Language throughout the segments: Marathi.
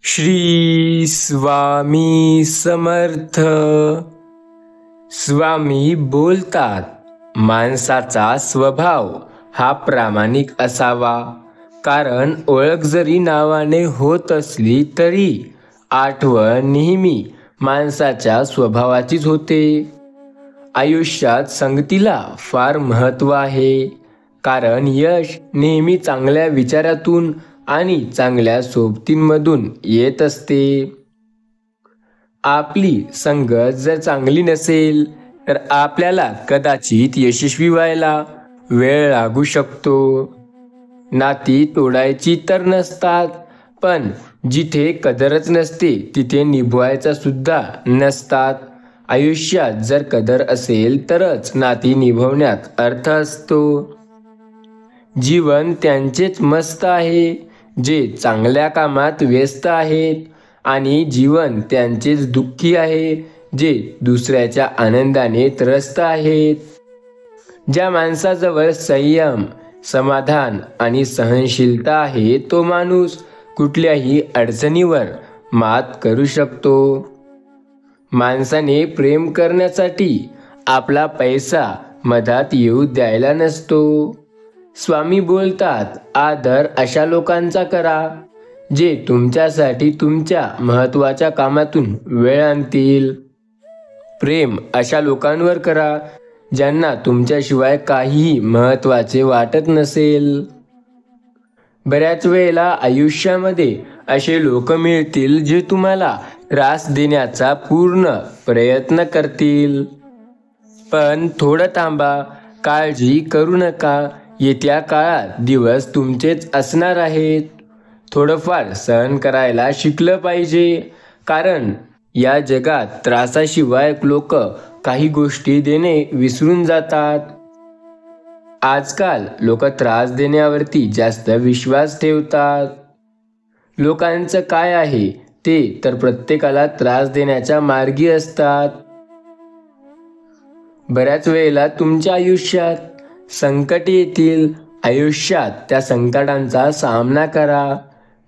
श्री स्वामी समर्थ. स्वामी बोलतात, माणसाचा स्वभाव हा प्रामाणिक असावा. कारण ओळख जरी नावाने होत असली तरी आठवण नेहमी माणसाच्या स्वभावाचीच होते. आयुष्यात संगतीला फार महत्त्व आहे. कारण यश नेहमी चांगल्या विचारातून आणि चांगल्या सोबतींमधून येत असते. आपली संगत जर चांगली नसेल तर आपल्याला कदाचित यशस्वी व्हायला वेळ लागू शकतो. नाती तोडायची तर नसतात, पण जिथे कदरच नसते तिथे निभवायचा सुद्धा नसतात. आयुष्यात जर कदर असेल तरच नाती निभवण्यात अर्थ असतो. जीवन त्यांचेच मस्त आहे जे चांगल्या कामात व्यस्त आहेत, आणि जीवन त्यांचेच दुःखी आहे जे दुसऱ्याच्या आनंदाने त्रस्त आहेत. ज्या माणसाजवळ संयम, समाधान आणि सहनशीलता आहे तो माणूस कुठल्याही अडचणीवर मात करू शकतो. माणसाने प्रेम करण्यासाठी आपला पैसा मधात येऊ द्यायला नसतो. स्वामी बोलतात, आदर अशा लोकांचा करा जे तुमच्यासाठी तुमच्या महत्त्वाच्या कामातून वेळ आणतील. प्रेम अशा लोकांवर करा ज्यांना तुमच्याशिवाय काहीही महत्त्वाचे वाटत नसेल. बऱ्याच वेळेला आयुष्यामध्ये असे लोक मिळतील जे तुम्हाला त्रास देण्याचा पूर्ण प्रयत्न करतील. पण थोडं थांबा, काळजी करू नका. येत्या काळात दिवस तुमचेच असणार आहेत. थोडंफार सहन करायला शिकलं पाहिजे. कारण या जगात त्रासाशिवाय लोक काही गोष्टी देणे विसरून जातात. आजकाल लोक त्रास देण्यावरती जास्त विश्वास ठेवतात. लोकांचं काय आहे ते तर प्रत्येकाला त्रास देण्याच्या मार्गी असतात. बऱ्याच वेळेला तुमच्या आयुष्यात संकट येतील. आयुष्यात त्या संकटांचा सामना करा.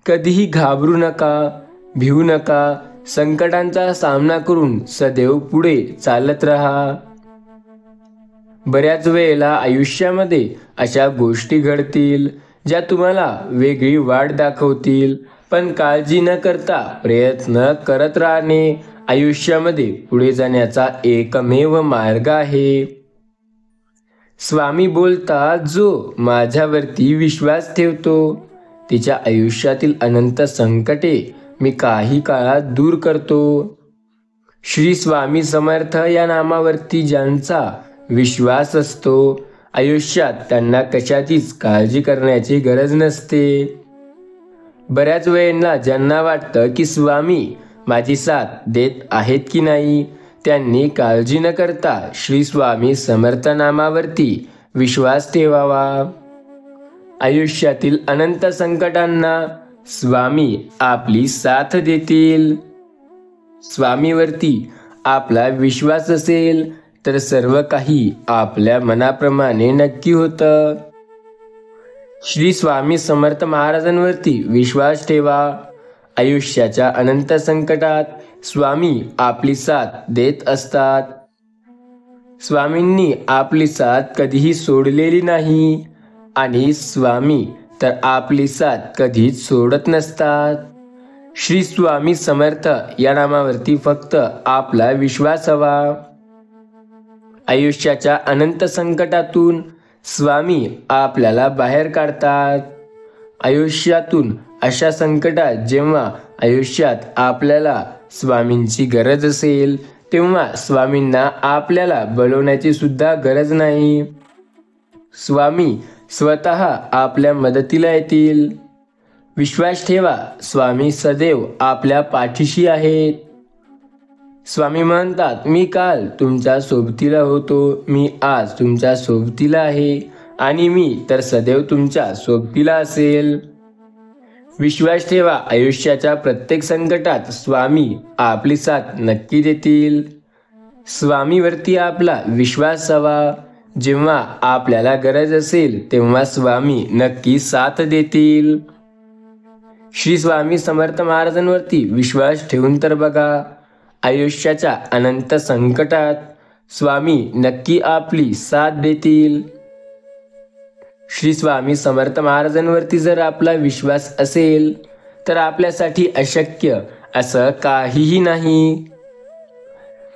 कधीही घाबरू नका, भिवू नका. संकटांचा सामना करून सदैव पुढे चालत राहा. बऱ्याच वेळेला आयुष्यामध्ये अशा गोष्टी घडतील ज्या तुम्हाला वेगळी वाट दाखवतील, पण काळजी न करता प्रयत्न करत राहणे आयुष्यामध्ये पुढे जाण्याचा एकमेव मार्ग आहे. स्वामी बोलतात, जो माझ्यावरती विश्वास ठेवतो तिच्या आयुष्यातील अनंत संकटे मी काही काळात दूर करतो. श्री स्वामी समर्थ या नामावरती ज्यांचा विश्वास असतो, आयुष्यात त्यांना कशाचीच काळजी करण्याची गरज नसते. बऱ्याच वेळेला ज्यांना वाटतं की स्वामी माझी साथ देत आहेत की नाही, त्यांनी काळजी न करता श्री स्वामी समर्थ नामावरती विश्वास ठेवावा. आयुष्यातील अनंत संकटांना स्वामी आपली साथ देतील. स्वामीवरती आपला विश्वास असेल तर सर्व काही आपल्या मनाप्रमाणे नक्की होतं. श्री स्वामी समर्थ महाराजांवरती विश्वास ठेवा. आयुष्याच्या अनंत संकटात स्वामी आपली साथ देत असतात. स्वामींनी आपली साथ कधीही सोडलेली नाही, आणि स्वामी तर आपली साथ कधीच सोडत नसतात. श्री स्वामी समर्थ या नामावरती फक्त आपला विश्वास हवा. आयुष्याच्या अनंत संकटातून स्वामी आपल्याला बाहेर काढतात. आयुष्यातून अशा संकटात जेव्हा आयुष्यात आपल्याला स्वामींची गरज असेल तेव्हा स्वामींना आपल्याला बोलवण्याची सुद्धा गरज नाही. स्वामी स्वतः आपल्या मदतीला येतील. विश्वास ठेवा, स्वामी सदैव आपल्या पाठीशी आहेत. स्वामी म्हणतात, मी काल तुमच्या सोबतीला होतो, मी आज तुमच्या सोबतीला आहे, आणि मी तर सदैव तुमच्या सोबतीला असेल. विश्वास ठेवा, आयुष्याच्या प्रत्येक संकटात स्वामी आपली साथ नक्की देतील. स्वामीवरती आपला विश्वास हवा. जेव्हा आपल्याला गरज असेल तेव्हा स्वामी नक्की साथ देतील. श्री स्वामी समर्थ महाराजांवरती विश्वास ठेवून तर बघा. आयुष्याच्या अनंत संकटात स्वामी नक्की आपली साथ देतील. श्री स्वामी समर्थ महाराजांवरती जर आपला विश्वास असेल तर आपल्यासाठी अशक्य असं काहीही नाही.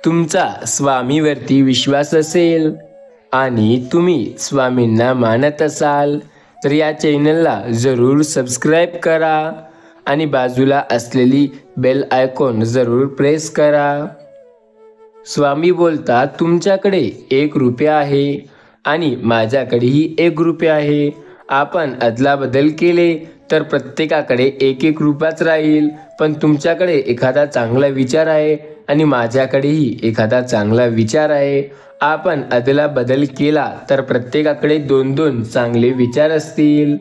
तुमचा स्वामीवरती विश्वास असेल आणि तुम्ही स्वामींना मानत असाल तर या चॅनलला जरूर सबस्क्राईब करा आणि बाजूला असलेली बेल आयकॉन जरूर प्रेस करा. स्वामी बोलतात, तुमच्याकडे 1 रुपया आहे आणि माझ्याकडेही 1 रुपया आहे. आपण अदलाबदल केले तर प्रत्येकाकडे 1-1 रुपयाच राहील. पण तुमच्याकडे एखादा चांगला विचार आहे आणि माझ्याकडेही एखादा चांगला विचार आहे. आपण अदलाबदल केला तर प्रत्येकाकडे 2-2 चांगले विचार असतील.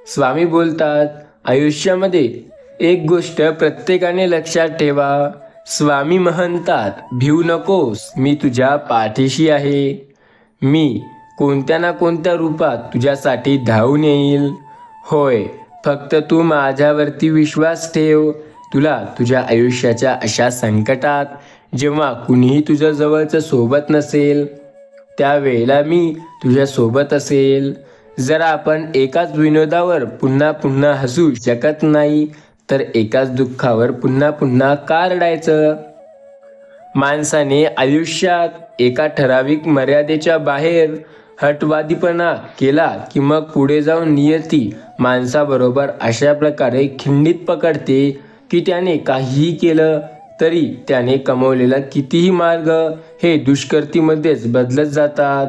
स्वामी बोलतात, आयुष्यामध्ये एक गोष्ट प्रत्येकाने लक्षात ठेवा. स्वामी म्हणतात, भिऊ नकोस, मी तुझ्या पाठीशी आहे. मी कोणत्या ना कोणत्या रूपात तुझ्यासाठी धावून येईल. होय, फक्त तू माझ्यावरती विश्वास ठेव. तुला तुझ्या आयुष्याच्या अशा संकटात जेव्हा कुणीही तुझ्या जवळचं सोबत नसेल त्यावेळेला मी तुझ्या सोबत असेल. जर आपण एकाच विनोदावर पुन्हा पुन्हा हसू शकत नाही तर एकाच दुःखावर पुन्हा पुन्हा का रडायचं. माणसाने आयुष्यात एका ठराविक मर्यादेच्या बाहेर हटवादीपणा केला की मग पुढे जाऊन नियती माणसाबरोबर अशा प्रकारे खिंडीत पकडते की त्याने काहीही केलं तरी त्याने कमवलेला कितीही मार्ग हे दुष्कृतीमध्येच बदलत जातात.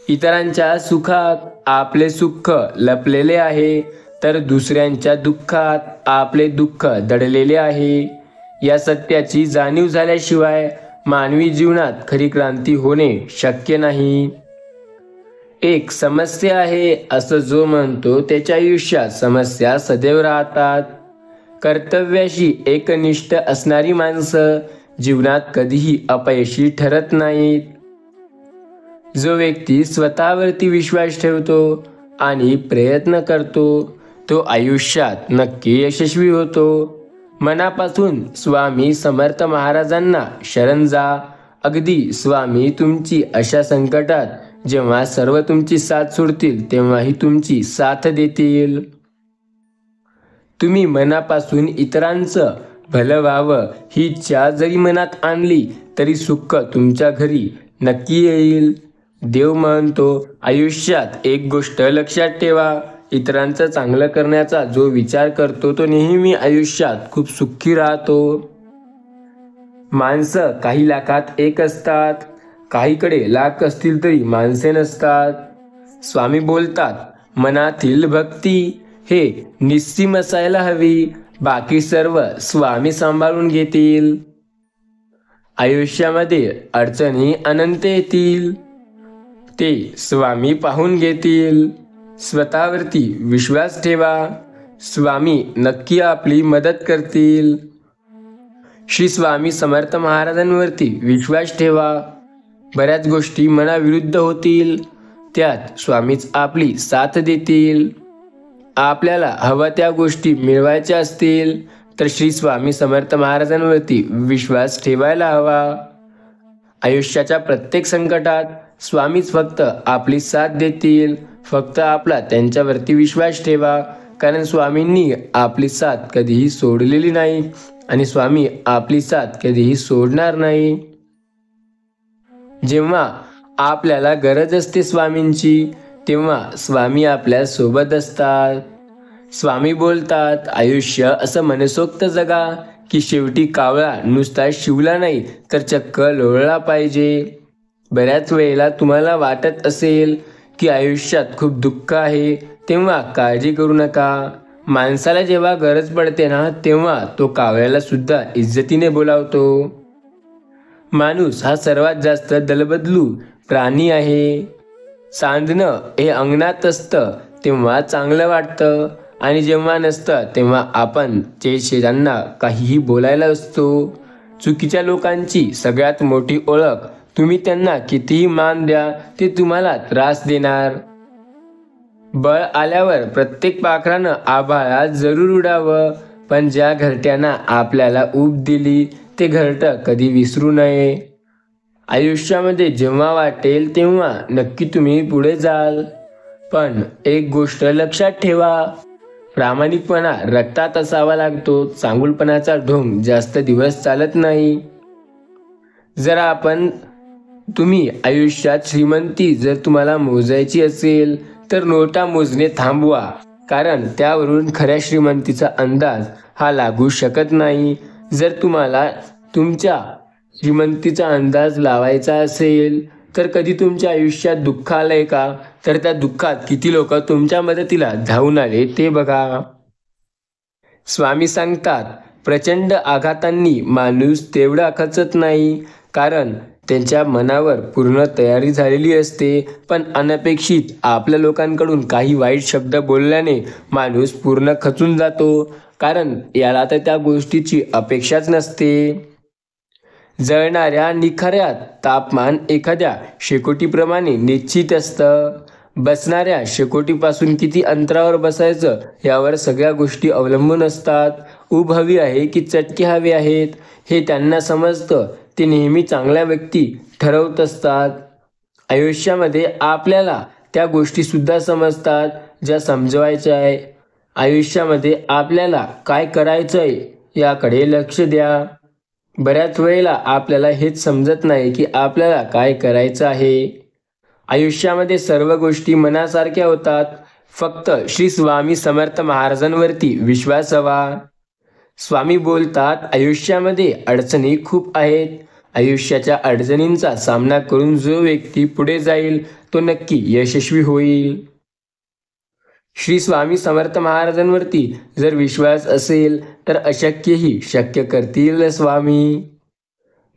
इतरांच्या सुखात आपले सुख लपलेले आहे तर दुसऱ्यांच्या दुःखात आपले दुःख दडलेले आहे. या सत्याची जाणीव झाल्याशिवाय मानवी जीवनात खरी क्रांती होणे शक्य नाही. एक समस्या आहे असं जो म्हणतो त्याच्या आयुष्यात समस्या सदैव राहतात. कर्तव्याशी एकनिष्ठ असणारी माणसं जीवनात कधीही अपयशी ठरत नाहीत. जो व्यक्ती स्वतःवरती विश्वास ठेवतो आणि प्रयत्न करतो तो आयुष्यात नक्की यशस्वी होतो. मनापासून स्वामी समर्थ महाराजांना शरण जा. अगदी स्वामी तुमची अशा संकटात जेव्हा सर्व तुमची साथ सोडतील तेव्हाही तुमची साथ देतील. तुम्ही मनापासून इतरांचं भलं व्हावं ही इच्छा जरी मनात आणली तरी सुख तुमच्या घरी नक्की येईल. देव म्हणतो, आयुष्यात एक गोष्ट लक्षात ठेवा. इतरांचं चांगलं करण्याचा जो विचार करतो तो नेहमी आयुष्यात खूप सुखी राहतो. माणसं काही लाखात एक असतात. काहीकडे लाख असतील तरी माणसे नसतात. स्वामी बोलतात, मनातील भक्ती हे निस्सीम असायला हवी. बाकी सर्व स्वामी सांभाळून घेतील. आयुष्यामध्ये अडचणी अनंत येतील. ते स्वामी पाहून घेतील. स्वतःवरती विश्वास ठेवा. स्वामी नक्की आपली मदत करतील. श्री स्वामी समर्थ महाराजांवरती विश्वास ठेवा. बऱ्याच गोष्टी मनाविरुद्ध होतील त्यात स्वामीच आपली साथ देतील. आपल्याला हव्या त्या गोष्टी मिळवायच्या असतील तर श्री स्वामी समर्थ महाराजांवरती विश्वास ठेवायला हवा. आयुष्याच्या प्रत्येक संकटात स्वामीच फक्त आपली साथ देतील. फक्त आपला त्यांच्यावरती विश्वास ठेवा. कारण स्वामींनी आपली साथ कधीही सोडलेली नाही आणि स्वामी आपली साथ कधीही सोडणार नाही. जेव्हा आपल्याला गरज असते स्वामींची तेव्हा स्वामी आपल्या सोबत असतात. स्वामी बोलतात, आयुष्य असं मनसोक्त जगा की शेवटी कावळा नुसता शिवला नाही तर चक्क लोळला पाहिजे. बऱ्याच वेळेला तुम्हाला वाटत असेल की आयुष्यात खूप दुःख आहे तेव्हा काळजी करू नका. माणसाला जेव्हा गरज पडते ना तेव्हा तो कावळ्याला सुद्धा इज्जतीने बोलावतो. माणूस हा सर्वात जास्त दलबदलू प्राणी आहे. चांदणं हे अंगणात असतं तेव्हा चांगलं वाटतं आणि जेव्हा नसतं तेव्हा आपण शेजाऱ्यांना काहीही बोलायला असतो. चुकीच्या लोकांची सगळ्यात मोठी ओळख तुम्ही त्यांना कितीही मान द्या ते तुम्हाला त्रास देणार. बळ आल्यावर प्रत्येक पाखरानं आभाळात जरूर उडावं, पण ज्या घरट्यानं आपल्याला ऊब दिली ते घरटं कधी विसरू नये. आयुष्यामध्ये जेव्हा वाटेल तेव्हा नक्की तुम्ही पुढे जाल, पण एक गोष्ट लक्षात ठेवा, प्रामाणिकपणा रक्तात असावा लागतो. चांगुलपणाचा ढोंग जास्त दिवस चालत नाही. जर आपण तुम्ही आयुष्यात श्रीमंती जर तुम्हाला मोजायची असेल तर नोटा मोजणे थांबवा, कारण त्यावरून खऱ्या श्रीमंतीचा अंदाज हा लागू शकत नाही. जर तुम्हाला तुमच्या श्रीमंतीचा अंदाज लावायचा असेल तर कधी तुमच्या आयुष्यात दुःख आलंय का? तर त्या दुःखात किती लोक तुमच्या मदतीला धावून आले ते बघा. स्वामी सांगतात, प्रचंड आघातांनी माणूस तेवढा खचत नाही, कारण त्यांच्या मनावर पूर्ण तयारी झालेली असते. पण अनपेक्षित आपल्या लोकांकडून काही वाईट शब्द बोलल्याने माणूस पूर्ण खचून जातो, कारण याला तर त्या गोष्टीची अपेक्षाच नसते. जळणाऱ्या निखाऱ्यात तापमान एखाद्या शेकोटीप्रमाणे निश्चित असतं. बसणाऱ्या शेकोटीपासून किती अंतरावर बसायचं यावर सगळ्या गोष्टी अवलंबून असतात. ऊब हवी आहे की चटके हवे आहेत हे त्यांना समजतं. ते नेहमी चांगल्या व्यक्ती ठरवत असतात. आयुष्यामध्ये आपल्याला त्या गोष्टीसुद्धा समजतात ज्या समजवायच्या आहे. आयुष्यामध्ये आपल्याला काय करायचं आहे याकडे लक्ष द्या. बऱ्याच वेळेला आपल्याला हेच समजत नाही की आपल्याला काय करायचं आहे. आयुष्यामध्ये सर्व गोष्टी मनासारख्या होतात. फक्त श्री स्वामी समर्थ महाराजांवरती विश्वास हवा. स्वामी बोलतात, आयुष्यामध्ये अडचणी खूप आहेत. आयुष्याच्या अडचणींचा सामना करून जो व्यक्ती पुढे जाईल तो नक्की यशस्वी होईल. श्री स्वामी समर्थ महाराजांवरती जर विश्वास असेल तर अशक्यही शक्य करतील स्वामी.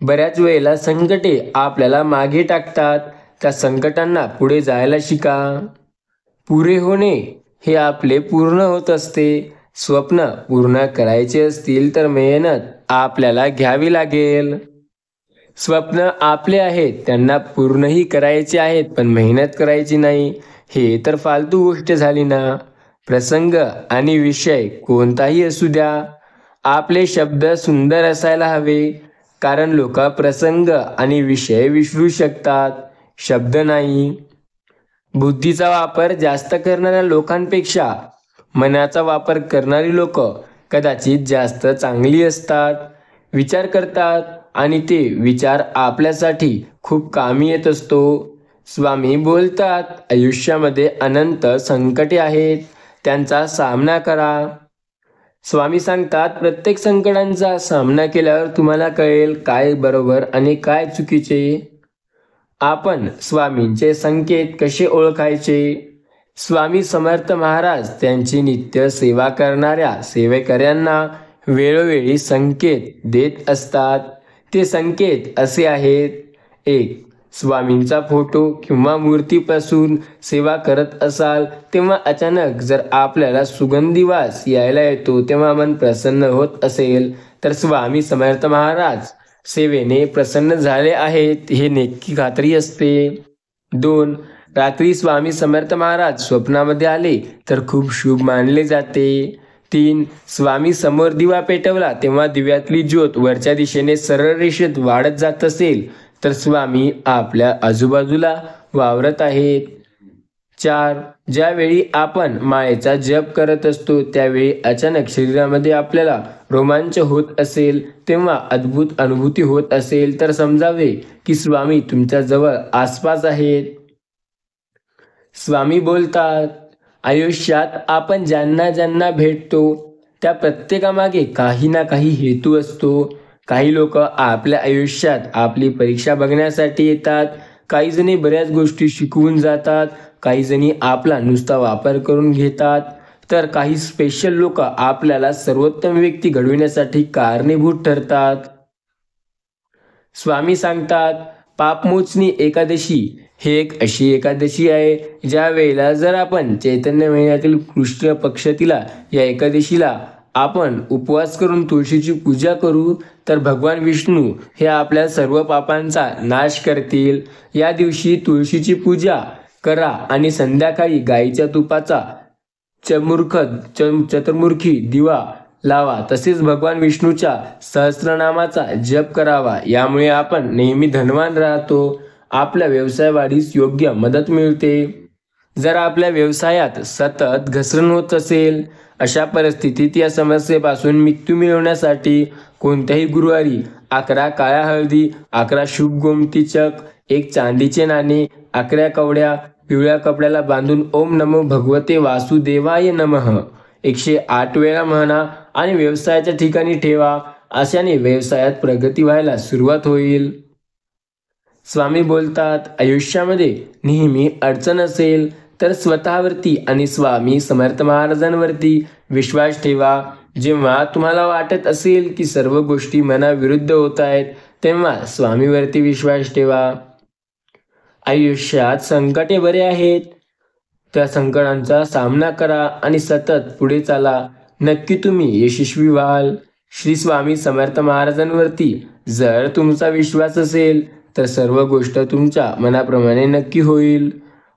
बऱ्याच वेळेला संकटे आपल्याला मागे टाकतात. त्या संकटांना पुढे जायला शिका. पुरे होणे हे आपले पूर्ण होत असते. स्वप्न पूर्ण करायचे असतील तर मेहनत आपल्याला घ्यावी लागेल. स्वप्न आपले आहेत, त्यांना पूर्णही करायचे आहेत, पण मेहनत करायची नाही. हे तर फालतू गोष्ट झाली ना. प्रसंग आणि विषय कोणताही असू द्या, आपले शब्द सुंदर असायला हवे, कारण लोक प्रसंग आणि विषय विसरू शकतात, शब्द नाही. बुद्धीचा वापर जास्त करणाऱ्या लोकांपेक्षा मनाचा वापर करणारी लोक कदाचित जास्त चांगली असतात. विचार करतात आणि ते विचार आपल्यासाठी खूप कामी येत असतो. स्वामी बोलतात, आयुष्यामध्ये अनंत संकटे आहेत, त्यांचा सामना करा. स्वामी सांगतात, प्रत्येक संकटांचा सामना केल्यावर तुम्हाला कळेल काय बरोबर आणि काय चुकीचे. आपण स्वामींचे संकेत कसे ओळखायचे? स्वामी समर्थ महाराज त्यांची नित्य सेवा करणाऱ्या सेवेकऱ्यांना वेळोवेळी संकेत देत असतात. ते संकेत असे आहेत: 1. स्वामींचा फोटो किंवा मूर्तीपासून सेवा करत असाल तेव्हा अचानक जर आपल्याला सुगंधी वास यायला येतो, तेव्हा मन प्रसन्न होत असेल तर स्वामी समर्थ महाराज सेवेने प्रसन्न झाले आहेत हे नक्की खात्री असते. 2. रात्री स्वामी समर्थ महाराज स्वप्नामध्ये आले तर खूप शुभ मानले जाते. 3. स्वामी समोर दिवा पेटवला तेव्हा दिव्यातली ज्योत वरच्या दिशेने सरळ रेषेत वाढत जात असेल तर स्वामी आपल्या आजूबाजूला वावरत आहेत. 4. ज्यावेळी आपण माळेचा जप करत असतो त्यावेळी अचानक शरीरामध्ये आपल्याला रोमांच होत असेल, तेव्हा अद्भुत अनुभूती होत असेल तर समजावे की स्वामी तुमच्या जवळ आसपास आहेत. स्वामी बोलतात, आयुष्यात आपण ज्यांना ज्यांना भेटतो त्या प्रत्येकामागे काही ना काही हेतू असतो. काही लोक आपल्या आयुष्यात आपली परीक्षा बघण्यासाठी येतात. काही जणी बऱ्याच गोष्टी शिकवून जातात. काही जणी आपला नुसता वापर करून घेतात. तर काही स्पेशल लोक आपल्याला सर्वोत्तम व्यक्ती घडविण्यासाठी कारणीभूत ठरतात. स्वामी सांगतात, पापमोचनी एकादशी हे एक अशी एकादशी आहे ज्या वेळेला जर आपण चैतन्य महिन्यातील कृष्ण पक्षातील या एकादशीला आपण उपवास करून तुळशीची पूजा करू तर भगवान विष्णू हे आपल्या सर्व पापांचा नाश करतील. या दिवशी तुळशीची पूजा करा आणि संध्याकाळी गाईच्या तुपाचा चतुर्मुखी दिवा लावा. तसेच भगवान विष्णूच्या सहस्रनामाचा जप करावा. यामुळे आपण नेहमी धनवान राहतो. आपल्या व्यवसाय वाढीस योग्य मदत मिळते. जर आपल्या व्यवसायात सतत घसरण होत असेल, अशा परिस्थितीत या समस्येपासून मुक्ती मिळवण्यासाठी कोणत्याही गुरुवारी 11 काळ्या हळदी, 11 शुभ गोमती चक, 1 चांदीचे नाणे, 11 कवड्या पिवळ्या कपड्याला बांधून ओम नमो भगवते वासुदेवाय नमः 108 वेळा म्हणा आणि व्यवसायाच्या ठिकाणी ठेवा. अशाने व्यवसायात प्रगती व्हायला सुरुवात होईल. स्वामी बोलतात, आयुष्यामध्ये नेहमी अडचण असेल तर स्वतःवरती आणि स्वामी समर्थ महाराजांवरती विश्वास ठेवा. जेव्हा तुम्हाला वाटत असेल की सर्व गोष्टी मनाविरुद्ध होत आहेत, तेव्हा स्वामीवरती विश्वास ठेवा. आयुष्यात संकटे बरे आहेत, त्या संकटांचा सामना करा आणि सतत पुढे चाला. नक्की तुम्ही यशस्वी व्हाल. श्री स्वामी समर्थ महाराजांवरती जर तुमचा विश्वास असेल तर सर्व गोष्ट तुमच्या मनाप्रमाणे नक्की होईल.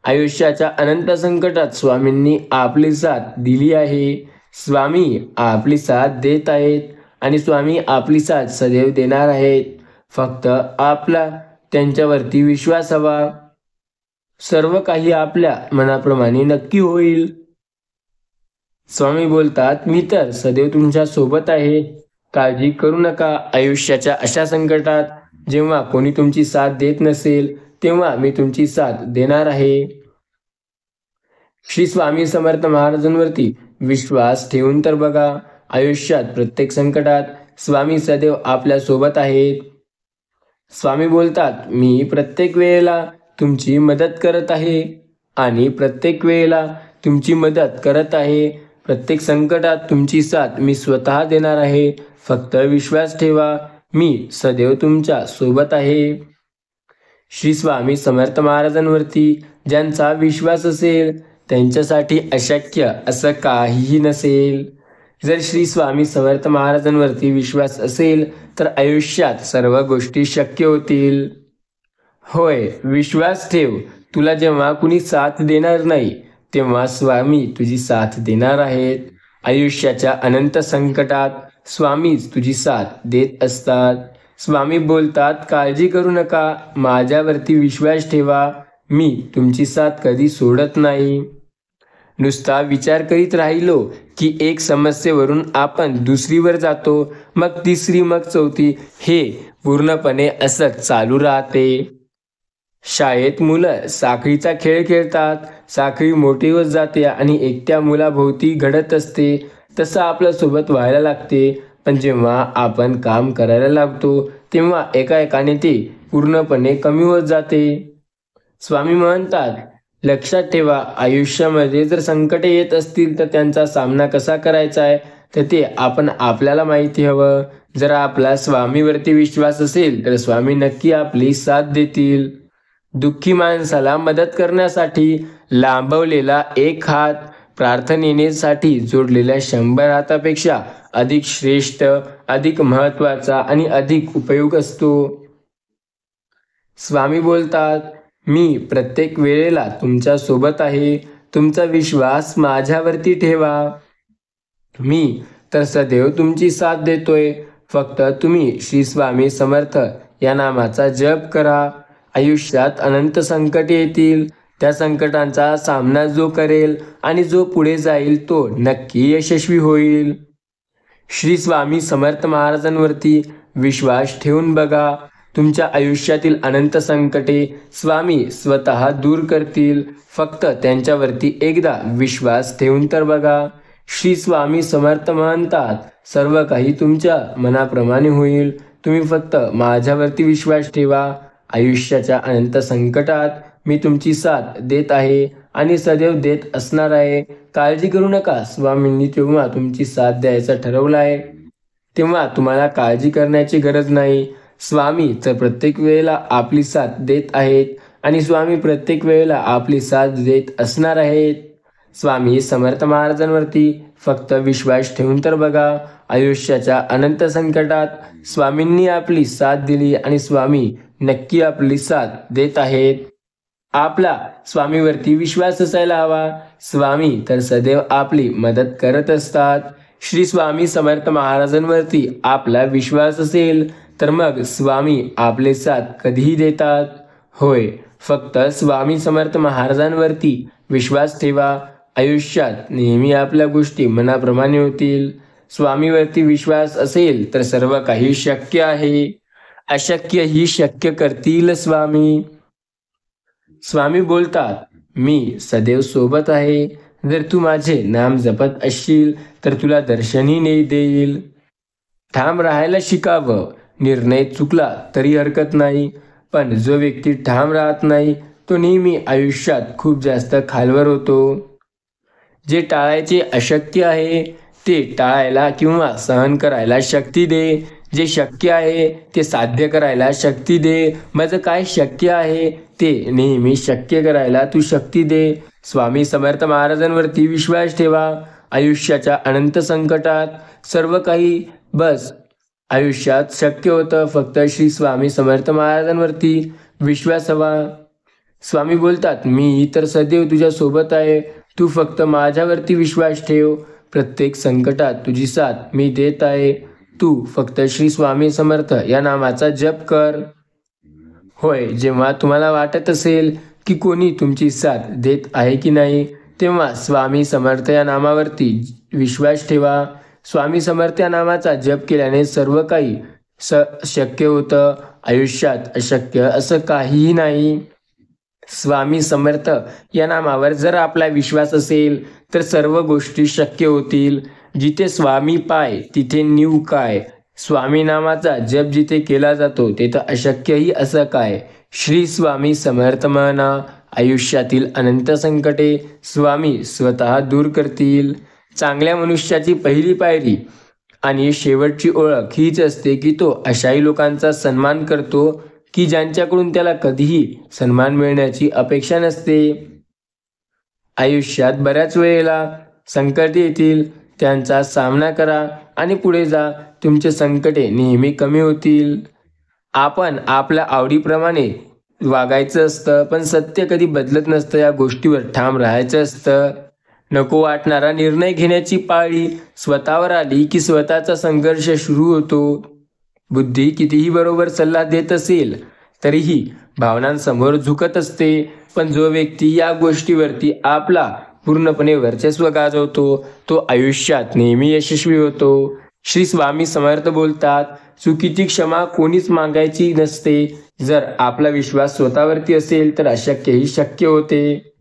आयुष्याच्या अनंत संकटात स्वामींनी आपली साथ दिली आहे. स्वामी आपली साथ देत आहेत आणि स्वामी आपली साथ सदैव देणार आहेत. फक्त आपला त्यांच्यावरती विश्वास हवा. सर्व काही आपल्या मनाप्रमाणे नक्की होईल. स्वामी बोलतात, मी तर सदैव तुमच्या सोबत आहे. काळजी करू नका. आयुष्याच्या अशा संकटात जेव्हा कोणी तुमची साथ देत नसेल, तेव्हा मी तुमची साथ देणार आहे. श्री स्वामी समर्थ महाराजांवरती विश्वास ठेवून तर बघा. आयुष्यात प्रत्येक संकटात स्वामी सदैव आपल्या सोबत आहेत. स्वामी बोलतात, मी प्रत्येक वेळेला तुमची मदत करत आहे आणि प्रत्येक वेळेला तुमची मदत करत आहे. प्रत्येक संकटात तुमची साथ मी स्वतः देणार आहे. फक्त विश्वास ठेवा. मी सदैव तुमच्या सोबत आहे. श्री स्वामी समर्थ महाराजांवरती ज्यांचा विश्वास असेल, त्यांच्यासाठी अशक्य असं काहीही नसेल. जर श्री स्वामी समर्थ महाराजांवरती विश्वास असेल तर आयुष्यात सर्व गोष्टी शक्य होतील. होय, विश्वास ठेव. तुला जेव्हा कुणी साथ देणार नाही, तेव्हा स्वामी तुझी साथ देणार आहेत. आयुष्याच्या अनंत संकटात स्वामीच तुझी साथ देत असतात. स्वामी बोलतात, काळजी करू नका. माझ्यावरती विश्वास ठेवा. मी तुमची साथ कधी सोडत नाही. नुसता विचार करीत राहिलो की एक समस्येवरून आपण दुसरीवर जातो, मग तिसरी, मग चौथी. हे पूर्णपणे असंच चालू राहते. शाळेत मुलं साखळीचा खेळ खेळतात. साखळी मोठी होत जाते आणि एकट्या मुलाभोवती घडत असते. तसं आपल्यासोबत व्हायला लागते. पण जेव्हा आपण काम करायला लागतो, तेव्हा एकाएकाने ते पूर्णपणे कमी होत जाते. स्वामी म्हणतात, लक्षात ठेवा, आयुष्यामध्ये जर संकटे येत असतील तर त्यांचा सामना कसा करायचा आहे तर ते आपल्याला माहिती हवं. जर आपला स्वामीवरती विश्वास असेल तर स्वामी नक्की आपली साथ देतील. दुःखी माणसाला मदत करण्यासाठी लांबवलेला एक हात प्रार्थनेसाठी जोडलेल्या 100 हातापेक्षा अधिक श्रेष्ठ, अधिक महत्त्वाचा आणि अधिक उपयोग असतो. स्वामी बोलतात, मी प्रत्येक वेळेला तुमच्या सोबत आहे. तुमचा विश्वास माझ्यावरती ठेवा. मी तर सदैव तुमची साथ देतोय. फक्त तुम्ही श्री स्वामी समर्थ या नामाचा जप करा. आयुष्यात अनंत संकटे येतील. त्या संकटांचा सामना जो करेल आणि जो पुढे जाईल तो नक्की यशस्वी होईल. श्री स्वामी समर्थ महाराजांवरती विश्वास ठेवून बघा. तुमच्या आयुष्यातील अनंत संकटे स्वामी स्वतः दूर करतील. फक्त त्यांच्यावरती एकदा विश्वास ठेवून तर बघा. श्री स्वामी समर्थ म्हणतात, सर्व काही तुमच्या मनाप्रमाणे होईल. तुम्ही फक्त माझ्यावरती विश्वास ठेवा. आयुष्याच्या अनंत संकटात मी तुमची साथ देत आहे आणि सदैव देत असणार आहे. काळजी करू नका. स्वामींनी जेव्हा तुमची साथ द्यायचं ठरवलं आहे, तेव्हा तुम्हाला काळजी करण्याची गरज नाही. स्वामी तर प्रत्येक वेळेला आपली साथ देत आहेत आणि स्वामी प्रत्येक वेळेला आपली साथ देत असणार आहेत. स्वामी समर्थ महाराजांवरती फक्त विश्वास ठेवून तर बघा. आयुष्याच्या अनंत संकटात स्वामींनी आपली साथ दिली आणि स्वामी नक्की आपली साथ देत आहेत. आपला स्वामीवरती विश्वास असायला हवा. स्वामी तर सदैव आपली मदत करत असतात. श्री स्वामी समर्थ महाराजांवरती आपला विश्वास असेल तर मग स्वामी आपले साथ कधीही देतात. होय, फक्त स्वामी समर्थ महाराजांवरती विश्वास ठेवा. आयुष्यात नेहमी आपल्या गोष्टी मनाप्रमाणे होतील. स्वामीवरती विश्वास असेल तर सर्व काही शक्य आहे. अशक्य ही शक्य करतील स्वामी. स्वामी बोलतात, मी सदैव सोबत आहे. जर तू माझे नाम जपत असशील तर तुला दर्शनही देईल. ठाम राहायला शिकावं. निर्णय चुकला तरी हरकत नाही, पण जो व्यक्ती ठाम राहत नाही तो नेहमी आयुष्यात खूप जास्त खालवर होतो. जे टाळायचे अशक्य आहे ते टाळायला किंवा सहन करायला शक्ती दे. जे शक्य आहे ते साध्य करायला शक्ती दे. माझं काय शक्य आहे ते नेहमी शक्य करायला तू शक्ती दे. स्वामी समर्थ महाराजांवरती विश्वास ठेवा. आयुष्याच्या अनंत संकटात सर्व काही बस आयुष्यात शक्य होतं फक्त श्री स्वामी समर्थ महाराजांवरती विश्वास हवा. स्वामी बोलतात, मी तर सदैव तुझ्या सोबत आहे. तू फक्त माझ्यावरती विश्वास ठेव. प्रत्येक संकटात तुझी साथ मी देत आहे. तू फक्त श्री स्वामी समर्थ या नामाचा जप कर. होय, जेव्हा तुम्हाला वाटत असेल की कोणी तुमची साथ देत आहे की नाही, तेव्हा स्वामी समर्थ या नामावरती विश्वास ठेवा. स्वामी समर्थ या नामाचा जप केल्याने सर्व काही शक्य होतं. आयुष्यात अशक्य असं काहीही नाही. स्वामी समर्थ या नामावर जर आपला विश्वास असेल तर सर्व गोष्टी शक्य होतील. जिथे स्वामी पाय तिथे नीव काय. स्वामी नामाचा जप जिथे केला जातो तिथं अशक्यही असं काय. श्री स्वामी समर्थ म्हणा. आयुष्यातील अनंत संकटे स्वामी स्वतः दूर करतील. चांगल्या मनुष्याची पहिली पायरी आणि शेवटची ओळख हीच असते की तो अशाही लोकांचा सन्मान करतो की ज्यांच्याकडून त्याला कधीही सन्मान मिळण्याची अपेक्षा नसते. आयुष्यात बऱ्याच वेळेला संकटे येतील, त्यांचा सामना करा आणि पुढे जा. तुमचे संकटे नेहमी कमी होतील. आपण आपल्या आवडीप्रमाणे वागायचं असतं, पण सत्य कधी बदलत नसतं. या गोष्टीवर ठाम राहायचं असतं. नको वाटणारा निर्णय घेण्याची पाळी स्वतःवर आली की स्वतःचा संघर्ष सुरू होतो. बुद्धी कितीही बरोबर सल्ला देत असेल तरीही भावनांसमोर झुकत असते. पण जो व्यक्ती या गोष्टीवरती आपला पूर्णपणे वर्चस्व गाजवतो तो आयुष्यात नेहमी यशस्वी होतो. श्री स्वामी समर्थ बोलतात, चुकीची क्षमा कोणीच मागायची नसते. जर आपला विश्वास स्वतःवरती असेल तर अशक्यही शक्य होते.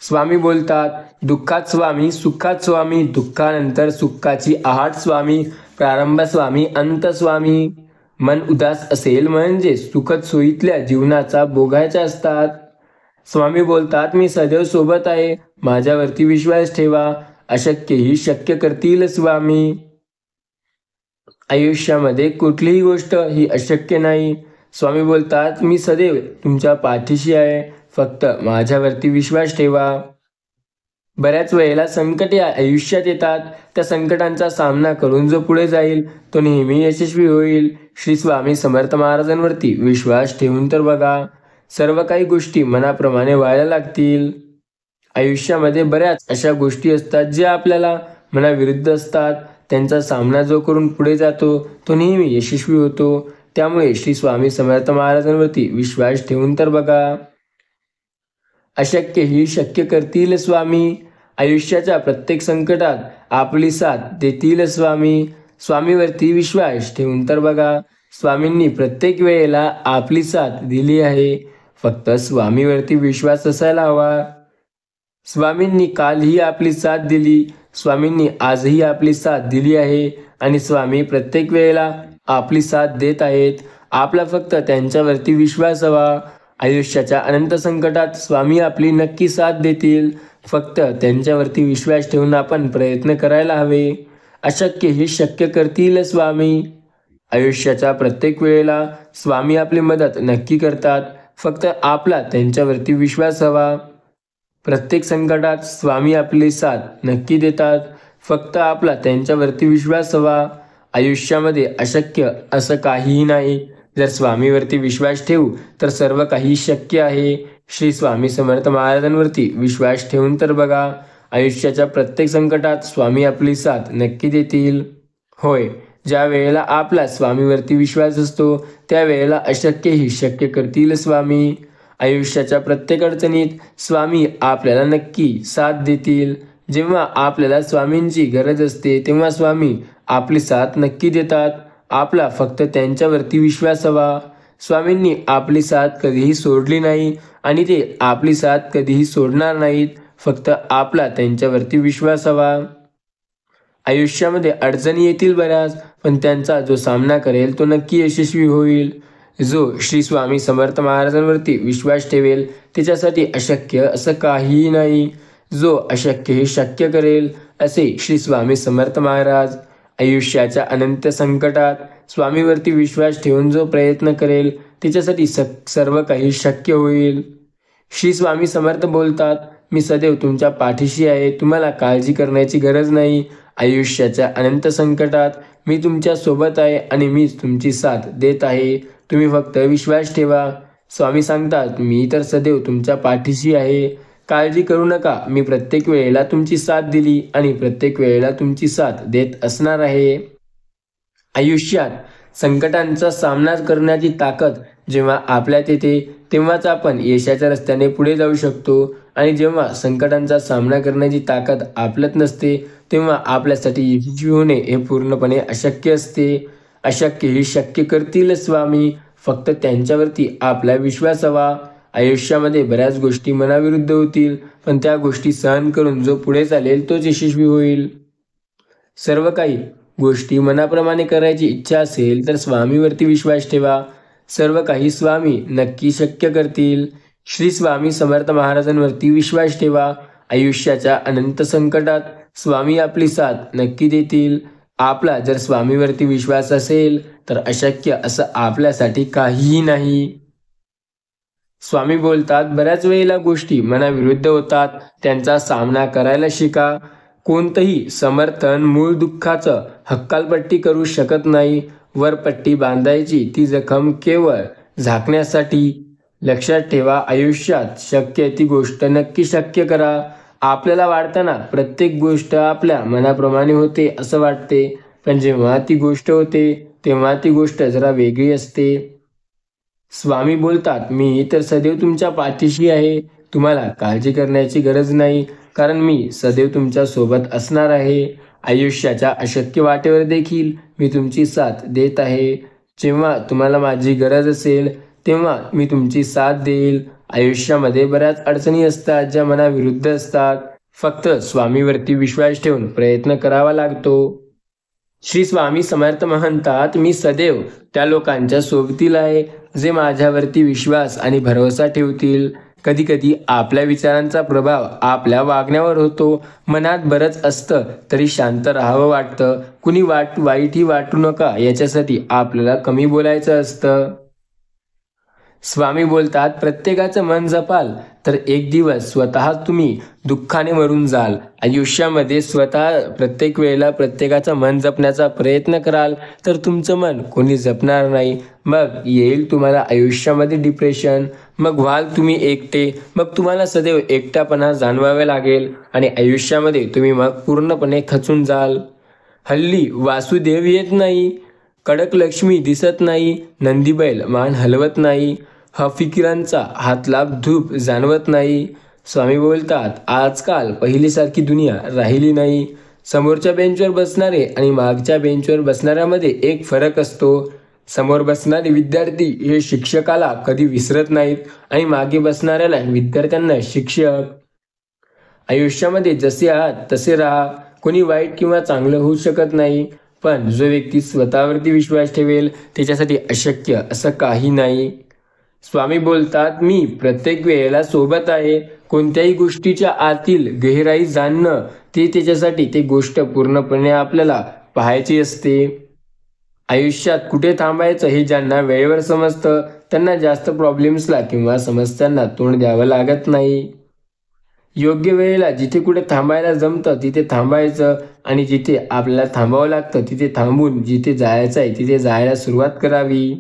स्वामी बोलतात, दुःखात स्वामी सुखात स्वामी. दुःखानंतर सुखाची आहाट स्वामी. प्रारंभ स्वामी अंत स्वामी. मन उदास असेल म्हणजे सुखद सोयीतल्या जीवनाचा भोगायच्या असतात. स्वामी बोलतात, मी सदैव सोबत आहे. माझ्यावरती विश्वास ठेवा. अशक्यही शक्य करतील स्वामी. आयुष्यामध्ये कुठलीही गोष्ट ही अशक्य नाही. स्वामी बोलतात, मी सदैव तुमच्या पाठीशी आहे. फक्त माझ्यावरती विश्वास ठेवा. बऱ्याच वेळेला संकटे आयुष्यात येतात. त्या संकटांचा सामना करून जो पुढे जाईल तो नेहमी यशस्वी होईल. श्री स्वामी समर्थ महाराजांवरती विश्वास ठेवून तर बघा, सर्व काही गोष्टी मनाप्रमाणे व्हायला लागतील. आयुष्यामध्ये बऱ्याच अशा गोष्टी असतात ज्या आपल्याला मनाविरुद्ध असतात. त्यांचा सामना जो करून पुढे जातो तो नेहमी यशस्वी होतो. त्यामुळे श्री स्वामी समर्थ महाराजांवरती विश्वास ठेवून तर बघा. अशक्य ही शक्य करतील स्वामी. आयुष्याच्या प्रत्येक संकटात आपली साथ देतील स्वामी. स्वामीवरती विश्वास ठेवून तर बघा. स्वामींनी प्रत्येक वेळेला आपली साथ दिली आहे. फक्त स्वामीवरती विश्वास असायला हवा. स्वामींनी कालही आपली साथ दिली. स्वामींनी आजही आपली साथ दिली आहे आणि स्वामी प्रत्येक वेळेला आपली साथ देत आहेत. आपला फक्त त्यांच्यावरती विश्वास हवा. आयुष्याच्या अनंत संकटात स्वामी आपली नक्की साथ देतील. फक्त त्यांच्यावरती विश्वास ठेवून आपण प्रयत्न करायला हवे. अशक्य हे शक्य करतील स्वामी. आयुष्याच्या प्रत्येक वेळेला स्वामी आपली मदत नक्की करतात. फक्त आपला त्यांच्यावरती विश्वास हवा. प्रत्येक संकटात स्वामी आपली साथ नक्की देतात. फक्त आपला त्यांच्यावरती विश्वास हवा. आयुष्यामध्ये अशक्य असं काहीही नाही. जर स्वामीवरती विश्वास ठेवू तर सर्व काही शक्य आहे. श्री स्वामी समर्थ महाराजांवरती विश्वास ठेवून तर बघा, आयुष्याच्या प्रत्येक संकटात स्वामी आपली साथ नक्की देतील. होय, ज्या वेळेला आपला स्वामीवरती विश्वास असतो त्यावेळेला अशक्यही शक्य करतील स्वामी. आयुष्याच्या प्रत्येक अडचणीत स्वामी आपल्याला नक्की साथ देतील. जेव्हा आपल्याला स्वामींची गरज असते तेव्हा स्वामी आपली साथ नक्की देतात. आपला फक्त त्यांच्यावरती विश्वास हवा. स्वामींनी आपली साथ कधीही सोडली नाही आणि ते आपली साथ कधीही सोडणार नाहीत. फक्त आपला त्यांच्यावरती विश्वास हवा. आयुष्यामध्ये अडचणी येतील बऱ्याच, पण त्यांचा जो सामना करेल तो नक्की यशस्वी होईल. जो श्री स्वामी समर्थ महाराजांवरती विश्वास ठेवेल त्याच्यासाठी अशक्य असं काहीही नाही. जो अशक्य हे शक्य करेल असे श्री स्वामी समर्थ महाराज. आयुष्याच्या अनंत संकटात स्वामीवरती विश्वास ठेवून जो प्रयत्न करेल त्याच्यासाठी सर्व काही शक्य होईल. श्री स्वामी समर्थ बोलतात, मी सदैव तुमच्या पाठीशी आहे. तुम्हाला काळजी करण्याची गरज नाही. आयुष्याच्या अनंत संकटात मी तुमच्या सोबत आहे आणि मीच तुमची साथ देत आहे. तुम्ही फक्त विश्वास ठेवा. स्वामी सांगतात, मी तर सदैव तुमच्या पाठीशी आहे. काळजी करू नका. मी प्रत्येक वेळेला तुमची साथ दिली आणि प्रत्येक वेळेला तुमची साथ देत असणार आहे. आयुष्यात संकटांचा सामना करण्याची ताकद जेव्हा आपल्यात येते तेव्हाच आपण यशाच्या रस्त्याने पुढे जाऊ शकतो. आणि जेव्हा संकटांचा सामना करण्याची ताकद आपल्यात नसते तेव्हा आपल्यासाठी यशस्वी होणे हे पूर्णपणे अशक्य असते. अशक्य ही शक्य करतील स्वामी. फक्त त्यांच्यावरती आपला विश्वास हवा. आयुष्यामध्ये बऱ्याच गोष्टी मनाविरुद्ध होतील, पण त्या गोष्टी सहन करून जो पुढे चालेल तोच यशस्वी होईल. सर्व काही गोष्टी मनाप्रमाणे करायची इच्छा असेल तर स्वामीवरती विश्वास ठेवा. सर्व काही स्वामी नक्की शक्य करतील. श्री स्वामी समर्थ महाराजांवरती विश्वास ठेवा. आयुष्याच्या अनंत संकटात स्वामी आपली साथ नक्की देतील. आपला जर स्वामीवरती विश्वास असेल तर अशक्य असं आपल्यासाठी काहीही नाही. स्वामी बोलतात, बऱ्याच वेळेला गोष्टी मनाविरुद्ध होतात, त्यांचा सामना करायला शिका. कोणतंही समर्थन मूळ दुःखाचं हक्कालपट्टी करू शकत नाही. वरपट्टी बांधायची ती जखम केवळ झाकण्यासाठी. लक्षात ठेवा, आयुष्यात शक्य ती गोष्ट नक्की शक्य करा. आपल्याला वाटताना प्रत्येक गोष्ट आपल्या मनाप्रमाणे होते असं वाटते, पण जेव्हा ती गोष्ट होते तेव्हा ती गोष्ट जरा वेगळी असते. स्वामी बोलतात, मी तर सदैव तुमच्या पाठीशी आहे. तुम्हाला काळजी करण्याची गरज नाही, कारण मी सदैव तुमच्या सोबत असणार आहे. आयुष्याच्या अशक्य वाटेवर देखील मी तुमची साथ देत आहे. जेव्हा तुम्हाला माझी गरज असेल तेव्हा मी तुमची साथ देईल. आयुष्यामध्ये बऱ्याच अडचणी असतात ज्या मनाविरुद्ध असतात. फक्त स्वामीवरती विश्वास ठेवून प्रयत्न करावा लागतो. श्री स्वामी समर्थ म्हणतात, मी सदैव त्या लोकांच्या सोबतीला आहे जे माझ्यावरती विश्वास आणि भरवसा ठेवतील. कधी कधी आपल्या विचारांचा प्रभाव आपल्या वागण्यावर होतो. मनात बरंच असतं तरी शांत राहावं वाटतं. कुणी वाईटही वाटू नका याच्यासाठी आपल्याला कमी बोलायचं असतं. स्वामी बोलतात, प्रत्येकाचं मन जपाल तर एक दिवस स्वतः तुम्ही दुःखाने मरून जाल. आयुष्यामध्ये स्वतः प्रत्येक वेळेला प्रत्येकाचं मन जपण्याचा प्रयत्न कराल तर तुमचं मन कोणी जपणार नाही. मग येईल तुम्हाला आयुष्यामध्ये डिप्रेशन. मग व्हाल तुम्ही एकटे. मग तुम्हाला सदैव एकटापणा जाणवावे लागेल आणि आयुष्यामध्ये तुम्ही मग पूर्णपणे खचून जाल. हल्ली वासुदेव येत नाही, कडक लक्ष्मी दिसत नाही, नंदीबैल मान हलवत नाही, फिकिरांचा हातला धूप जाणवत नाही. स्वामी बोलतात, आजकाल पहिलीसारखी दुनिया राहिली नाही. समोरच्या बेंचवर बसणारे आणि मागच्या बेंचवर बसणाऱ्यामध्ये एक फरक असतो. समोर बसणारे विद्यार्थी हे शिक्षकाला कधी विसरत नाहीत आणि मागे बसणाऱ्याला विद्यार्थ्यांना शिक्षक. आयुष्यामध्ये जसे आहात तसे राहा. कोणी वाईट किंवा चांगलं होऊ शकत नाही, पण जो व्यक्ती स्वतःवरती विश्वास ठेवेल त्याच्यासाठी अशक्य असं काही नाही. स्वामी बोलतात, मी प्रत्येक वेळेला सोबत आहे. कोणत्याही गोष्टीच्या आतील गहिराई जाणणं ते त्याच्यासाठी ते गोष्ट पूर्णपणे आपल्याला पाहायची असते. आयुष्यात कुठे थांबायचं हे ज्यांना वेळेवर समजतं त्यांना जास्त प्रॉब्लेम्सला किंवा समस्यांना तोंड द्यावं लागत नाही. योग्य वेळेला जिथे कुठे थांबायला जमतं तिथे थांबायचं आणि जिथे आपल्याला थांबावं लागतं तिथे थांबून जिथे जायचं आहे तिथे जायला सुरुवात करावी.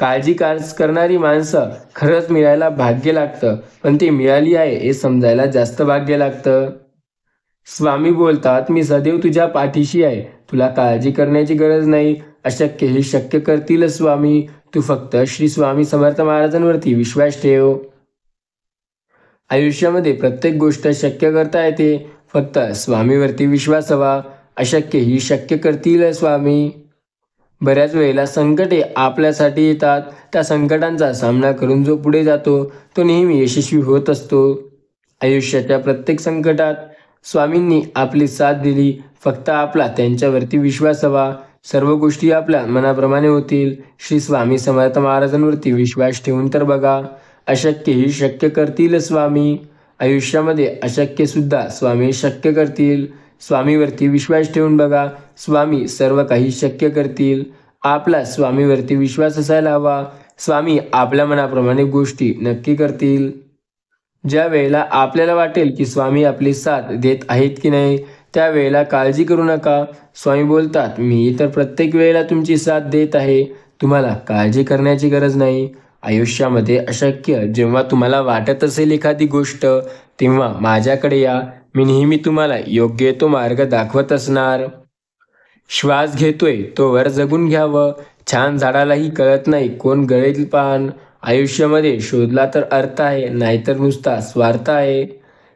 काळजी करणारी माणसं खरंच मिळायला भाग्य लागतं, पण ती मिळाली आहे हे समजायला जास्त भाग्य लागतं. स्वामी बोलतात, मी सदैव तुझ्या पाठीशी आहे. तुला काळजी करण्याची गरज नाही. अशक्य हे शक्य करतील स्वामी. तू फक्त श्री स्वामी समर्थ महाराजांवरती विश्वास ठेव. आयुष्यामध्ये प्रत्येक गोष्ट शक्य करता येते. फक्त स्वामीवरती विश्वास हवा. अशक्य ही शक्य करतील स्वामी. बऱ्याच वेळेला संकटे आपल्यासाठी येतात. त्या संकटांचा सामना करून जो पुढे जातो तो नेहमी यशस्वी होत असतो. आयुष्याच्या प्रत्येक संकटात स्वामींनी आपली साथ दिली. फक्त आपला त्यांच्यावरती विश्वास हवा. सर्व गोष्टी आपल्या मनाप्रमाणे होतील. श्री स्वामी समर्थ महाराजांवरती विश्वास ठेवून तर बघा. अशक्य ही शक्य करतील स्वामी. आयुष्यामध्ये अशक्य सुद्धा स्वामी शक्य करतील. स्वामीवरती विश्वास ठेवून बघा. स्वामी सर्व काही शक्य करतील. आपला स्वामीवरती विश्वास असायला हवा. स्वामी आपल्या मनाप्रमाणे गोष्टी नक्की करतील. ज्या वेळेला आपल्याला वाटेल की स्वामी आपली साथ देत आहेत की नाही, त्यावेळेला काळजी करू नका. स्वामी बोलतात, मी तर प्रत्येक वेळेला तुमची साथ देत आहे. तुम्हाला काळजी करण्याची गरज नाही. आयुष्यामध्ये अशक्य जेव्हा तुम्हाला वाटत असेल एखादी गोष्ट, तेव्हा माझ्याकडे या. मी नेहमी तुम्हाला योग्य तो मार्ग दाखवत असणार. श्वास घेतोय तोवर जगून घ्यावं. छान झाडालाही कळत नाही कोण गळेल पान. आयुष्यामध्ये शोधला तर अर्थ आहे, नाहीतर नुसता स्वार्थ आहे.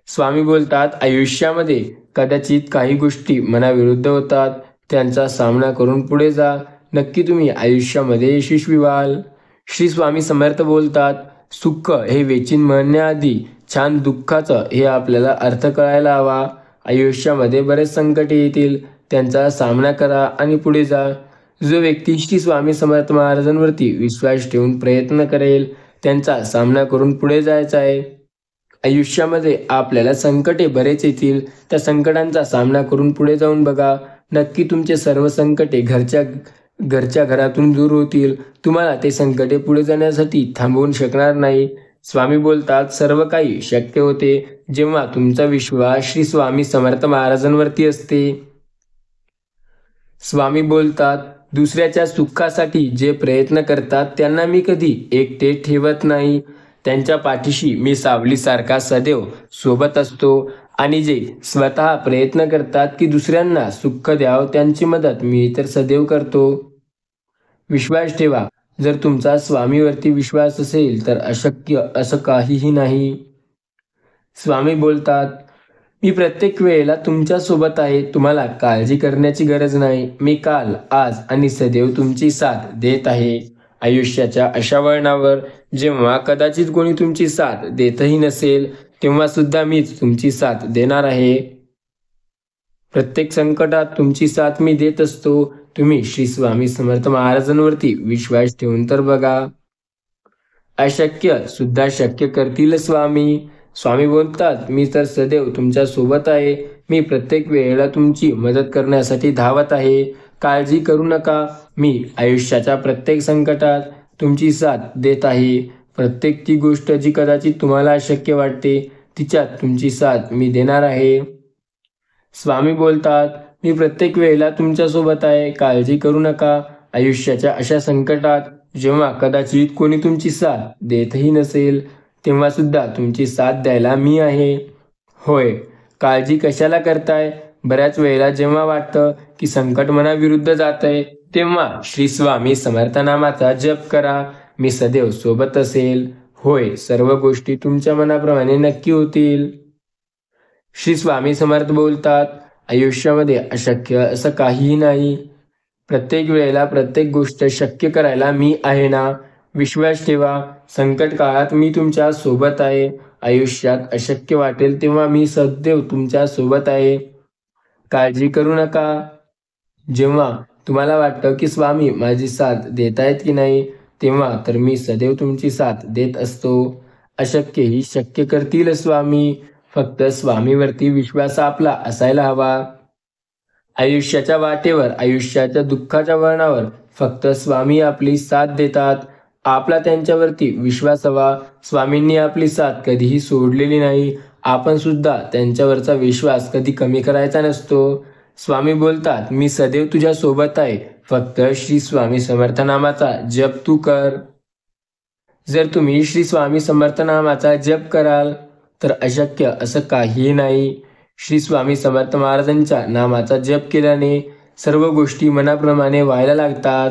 स्वामी बोलतात, आयुष्यामध्ये कदाचित काही गोष्टी मनाविरुद्ध होतात. त्यांचा सामना करून पुढे जा. नक्की तुम्ही आयुष्यामध्ये यशस्वी व्हाल. श्री स्वामी समर्थ बोलतात, सुख हे वेचीन म्हणण्याआधी छान दुःखाचं हे आपल्याला अर्थ कळायला हवा. आयुष्यामध्ये बरेच संकटे येतील. त्यांचा सामना करा आणि पुढे जा. जो व्यक्ती श्री स्वामी समर्थ महाराजांवरती विश्वास ठेवून प्रयत्न करेल, त्यांचा सामना करून पुढे जायचा आहे. आयुष्यामध्ये आपल्याला संकटे बरेच येतील. त्या संकटांचा सामना करून पुढे जाऊन बघा. नक्की तुमचे सर्व संकटे घरच्या घरातून दूर होतील. तुम्हाला ते संकटे पुढे जाण्यासाठी थांबवून शकणार नाही. स्वामी बोलतात, सर्व काही शक्य होते जेव्हा तुमचा विश्वास श्री स्वामी समर्थ महाराजांवरती असते. स्वामी बोलतात, दुसऱ्याच्या सुखासाठी जे प्रयत्न करतात त्यांना मी कधी एकटे ठेवत नाही. त्यांच्या पाठीशी मी सावलीसारखा सदैव सोबत असतो. आणि जे स्वतः प्रयत्न करतात की दुसऱ्यांना सुख द्यावं, त्यांची मदत मी तर सदैव करतो. विश्वास ठेवा. जर तुमचा स्वामीवरती विश्वास असेल तर अशक्य असं काहीही नाही. स्वामी बोलतात, मी प्रत्येक वेळेला तुमच्या सोबत आहे. तुम्हाला काळजी करण्याची गरज नाही. मी काल, आज आणि सदैव तुमची साथ देत आहे. आयुष्याच्या अशा वळणावर जेव्हा कदाचित कोणी तुमची साथ देतही नसेल, तेव्हा सुद्धा मीच तुमची साथ देणार आहे. प्रत्येक संकटात तुमची साथ मी देत असतो. तुम्ही श्री स्वामी समर्थ महाराजांवरती विश्वास ठेवून तर बघा. अशक्य सुद्धा शक्य करतील स्वामी. स्वामी बोलतात, मी तर सदैव तुमच्या सोबत आहे. मी प्रत्येक वेळेला तुमची मदत करण्यासाठी धावत आहे. काळजी करू नका. मी आयुष्याच्या प्रत्येक संकटात तुमची साथ देत आहे. प्रत्येक ती गोष्ट जी कदाचित तुम्हाला अशक्य वाटते, तिच्यात तुमची साथ मी देणार आहे. स्वामी बोलतात, मी प्रत्येक वेळेला तुमच्यासोबत आहे. काळजी करू नका. आयुष्याच्या अशा संकटात जेव्हा कदाचित कोणी तुमची साथ देतही नसेल, तेव्हा सुद्धा तुमची साथ द्यायला मी आहे. होय, काळजी कशाला करताय? बऱ्याच वेळेला जेव्हा वाटतं की संकट मनाविरुद्ध जातंय, तेव्हा श्री स्वामी समर्थ नामाचा जप करा. मी सदैव सोबत असेल. होय, सर्व गोष्टी तुमच्या मनाप्रमाणे नक्की होतील. श्री स्वामी समर्थ बोलतात, आयुष्यामध्ये अशक्य असं काहीही नाही. प्रत्येक वेळेला प्रत्येक गोष्ट शक्य करायला मी आहे ना. विश्वास ठेवा. संकट काळात मी तुमच्या सोबत आहे. आयुष्यात अशक्य वाटेल तेव्हा मी सदैव तुमच्या सोबत आहे. काळजी करू नका. जेव्हा तुम्हाला वाटतं की स्वामी माझी साथ देत आहेत की नाही, तेव्हा तर मी सदैव तुमची साथ देत असतो. अशक्य ही शक्य करतील स्वामी. फक्त स्वामीवरती विश्वास आपला असायला हवा. आयुष्याच्या वाटेवर, आयुष्याच्या दुःखाच्या वळणावर फक्त स्वामी आपली साथ देतात. आपला त्यांच्यावरती विश्वास हवा. स्वामींनी आपली साथ कधीही सोडलेली नाही. आपण सुद्धा त्यांच्यावरचा विश्वास कधी कमी करायचा नसतो. स्वामी बोलतात, मी सदैव तुझ्या सोबत आहे. फक्त श्री स्वामी समर्थ नामाचा जप तू कर. जर तुम्ही श्री स्वामी समर्थ नामाचा जप कराल तर अशक्य असं काहीही नाही. श्री स्वामी समर्थ महाराजांच्या नामाचा जप केल्याने सर्व गोष्टी मनाप्रमाणे व्हायला लागतात.